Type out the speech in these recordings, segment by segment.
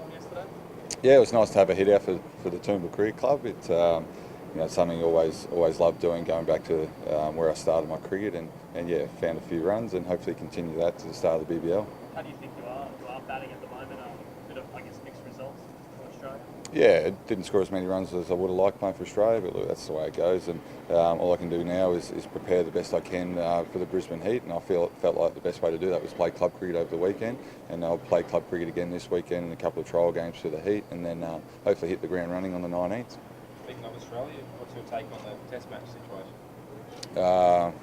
Yesterday? Yeah, it was nice to have a hit out for the Toowoomba Cricket Club. It's something I always loved doing, going back to where I started my cricket, and yeah, found a few runs and hopefully continue that to the start of the BBL. How do you think you are? You are batting at the moment. A bit of, I guess, mixed results for Australia. Yeah, it didn't score as many runs as I would have liked playing for Australia, but look, that's the way it goes. And all I can do now is prepare the best I can for the Brisbane Heat. And I felt like the best way to do that was play club cricket over the weekend. And I'll play club cricket again this weekend in a couple of trial games for the Heat, and then hopefully hit the ground running on the 19th. Speaking of Australia, what's your take on the Test match situation?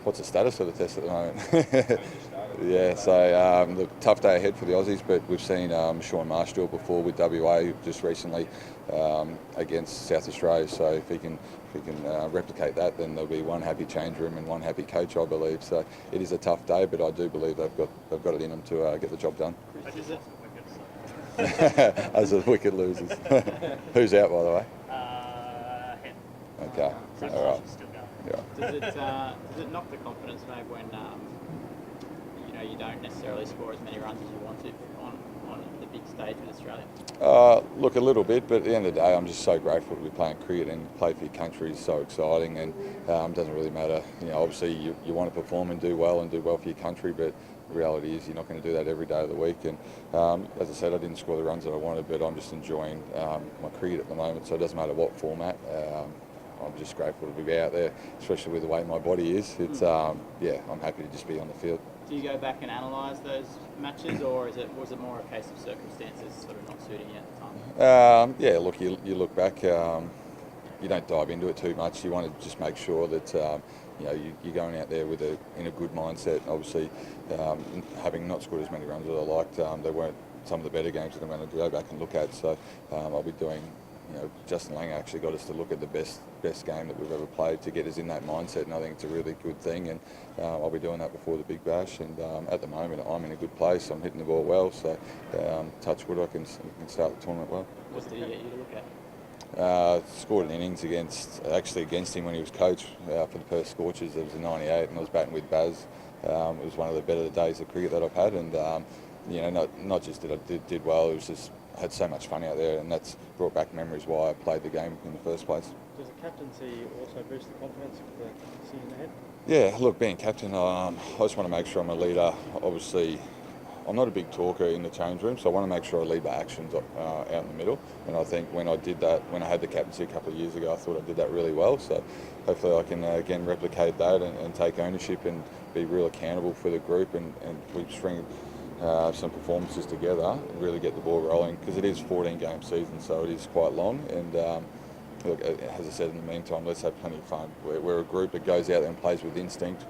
What's the status of the test at the moment? Only just started. Yeah, so look, tough day ahead for the Aussies, but we've seen Sean Marsh do it before with WA just recently against South Australia. So if he can replicate that, then there'll be one happy change room and one happy coach, I believe. So it is a tough day, but I do believe they've got it in them to get the job done. As the wicket losers. Who's out, by the way? Hen. Okay, all right. Still going. Yeah. Does it knock the confidence maybe when you don't necessarily score as many runs as you want to on the big stage with Australia? Look, a little bit, but at the end of the day, I'm just so grateful to be playing cricket, and play for your country is so exciting, and it doesn't really matter. Obviously you want to perform and do well for your country, but the reality is you're not going to do that every day of the week. And as I said, I didn't score the runs that I wanted, but I'm just enjoying my cricket at the moment, so it doesn't matter what format. I'm just grateful to be out there, especially with the way my body is. It's I'm happy to just be on the field. Do you go back and analyse those matches, or was it more a case of circumstances sort of not suiting you at the time? Yeah, look, you look back. You don't dive into it too much. You want to just make sure that you're going out there in a good mindset. Obviously, having not scored as many runs as I liked, there weren't some of the better games that I'm going to go back and look at. So I'll be doing. Justin Langer actually got us to look at the best game that we've ever played to get us in that mindset, and I think it's a really good thing. And I'll be doing that before the Big Bash. And at the moment, I'm in a good place. I'm hitting the ball well, so touch wood, I can start the tournament well. What did he get you to look at? Scored an innings against him when he was coach for the Perth Scorchers. It was a 98, and I was batting with Baz. It was one of the better days of cricket that I've had, and not just that I did well. It was just had so much fun out there, and that's brought back memories why I played the game in the first place. Does the captaincy also boost the confidence of the captaincy in the head? Yeah, look, being captain, I just want to make sure I'm a leader. Obviously, I'm not a big talker in the change room, so I want to make sure I lead by actions out in the middle. And I think when I did that, when I had the captaincy a couple of years ago, I thought I did that really well. So hopefully I can again replicate that and take ownership and be real accountable for the group, and we string some performances together and really get the ball rolling, because it is a 14-game season, so it is quite long. And look, as I said, in the meantime, let's have plenty of fun. We're a group that goes out there and plays with instinct.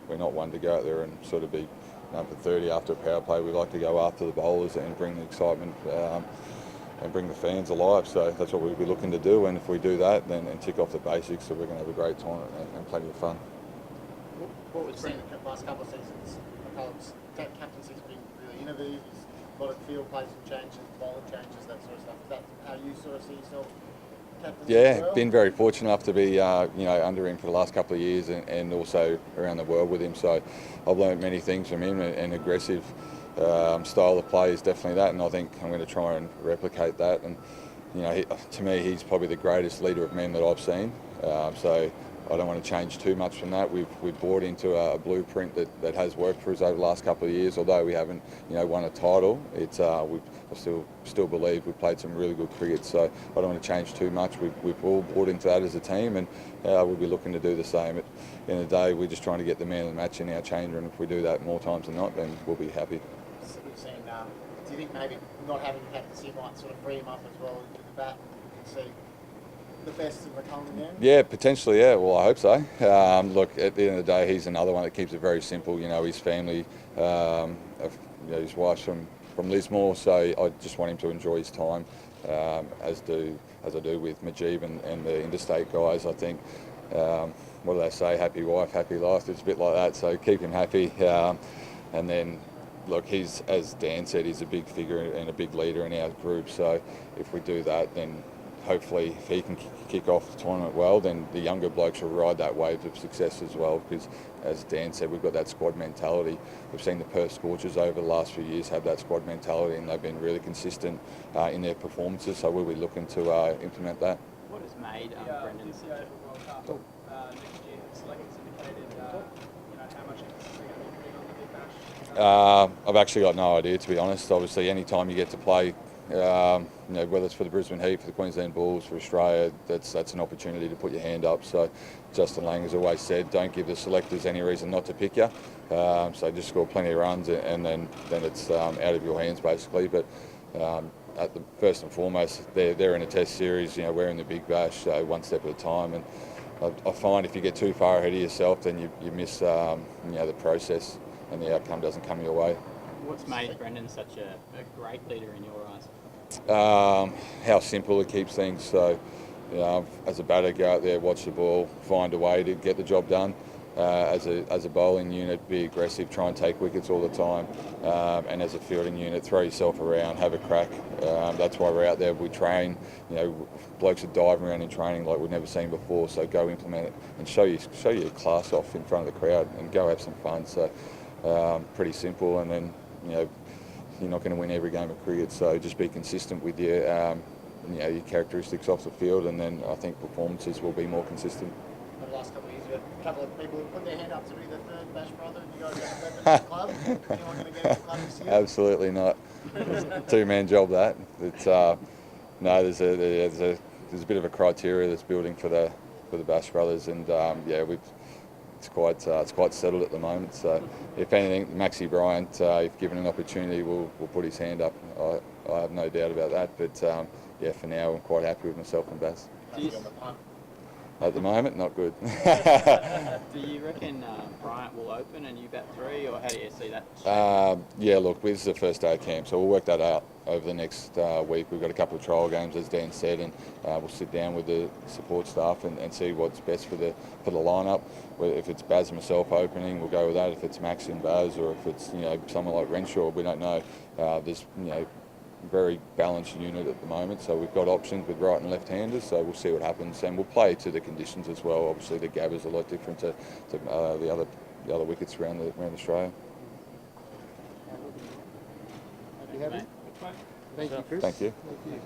We're not one to go out there and sort of be for 30 after a power play. We like to go after the bowlers and bring the excitement and bring the fans alive. So that's what we'll be looking to do. And if we do that, then and tick off the basics, so we're going to have a great tournament and plenty of fun. What we've seen the last couple of seasons, McCullum's captaincy's been really innovative. A lot of field placement changes, bowling changes, that sort of stuff. Is that how you sort of see yourself? Yeah, been very fortunate enough to be under him for the last couple of years, and also around the world with him. So I've learned many things from him, and aggressive style of play is definitely that, and I think I'm going to try and replicate that. And to me, he's probably the greatest leader of men that I've seen. So I don't want to change too much from that. We've bought into a blueprint that has worked for us over the last couple of years. Although we haven't won a title, I still believe we've played some really good cricket. So I don't want to change too much. We've all bought into that as a team, and we'll be looking to do the same. At the end of the day, we're just trying to get the man of the match in our change room. If we do that more times than not, then we'll be happy. So we've seen. Do you think maybe not having the captaincy might sort of free him up as well with the bat, and see the best of McCullum again? Yeah, potentially, yeah. Well, I hope so. Look, at the end of the day, he's another one that keeps it very simple. His family, his wife's from Lismore, so I just want him to enjoy his time, as I do with Majib and the interstate guys. I think, what do they say? Happy wife, happy life. It's a bit like that. So keep him happy, and then. Look, he's, as Dan said, he's a big figure and a big leader in our group. So if we do that, then hopefully, if he can kick off the tournament well, then the younger blokes will ride that wave of success as well. Because, as Dan said, we've got that squad mentality. We've seen the Perth Scorchers over the last few years have that squad mentality, and they've been really consistent in their performances. So we'll be looking to implement that. What has made Brendan such a... World Cup next year? Selectors indicated, how much emphasis they're going to be putting on the Big Bash. I've actually got no idea, to be honest. Obviously, any time you get to play, whether it's for the Brisbane Heat, for the Queensland Bulls, for Australia, that's an opportunity to put your hand up. So Justin Lang has always said, don't give the selectors any reason not to pick you. So just score plenty of runs, and then it's out of your hands, basically. But first and foremost, they're in a test series. We're in the Big Bash, so one step at a time. And I find if you get too far ahead of yourself, then you miss the process, and the outcome doesn't come your way. What's made Brendan such a great leader in your eyes? How simple it keeps things. So, as a batter, go out there, watch the ball, find a way to get the job done. As a bowling unit, be aggressive, try and take wickets all the time. And as a fielding unit, throw yourself around, have a crack. That's why we're out there. We train. Blokes are diving around in training like we've never seen before. So go implement it and show your class off in front of the crowd and go have some fun. So pretty simple. And then you're not going to win every game of cricket. So just be consistent with your characteristics off the field, and then I think performances will be more consistent. Over the last couple of years, we've had a couple of people who put their hand up to be the third Bash brother, and you guys are the club. Anyone going to get in the club this year? Absolutely not. Two-man job that. It's no. There's a bit of a criteria that's building for the Bash brothers, and it's quite settled at the moment. So if anything, Maxi Bryant, if given an opportunity, will put his hand up. I have no doubt about that. But for now, I'm quite happy with myself and Bass. At the moment, not good. Do you reckon Bryant will open and you bat 3, or how do you see that? Look, this is the first day of camp, so we'll work that out over the next week. We've got a couple of trial games, as Dan said, and we'll sit down with the support staff and see what's best for the lineup. If it's Baz and myself opening, we'll go with that. If it's Max and Baz, or if it's someone like Renshaw, we don't know. There's very balanced unit at the moment, so we've got options with right and left-handers, so we'll see what happens, and we'll play to the conditions as well. Obviously the gab is a lot different to the other wickets around Australia. Thank you, Chris. Thank you.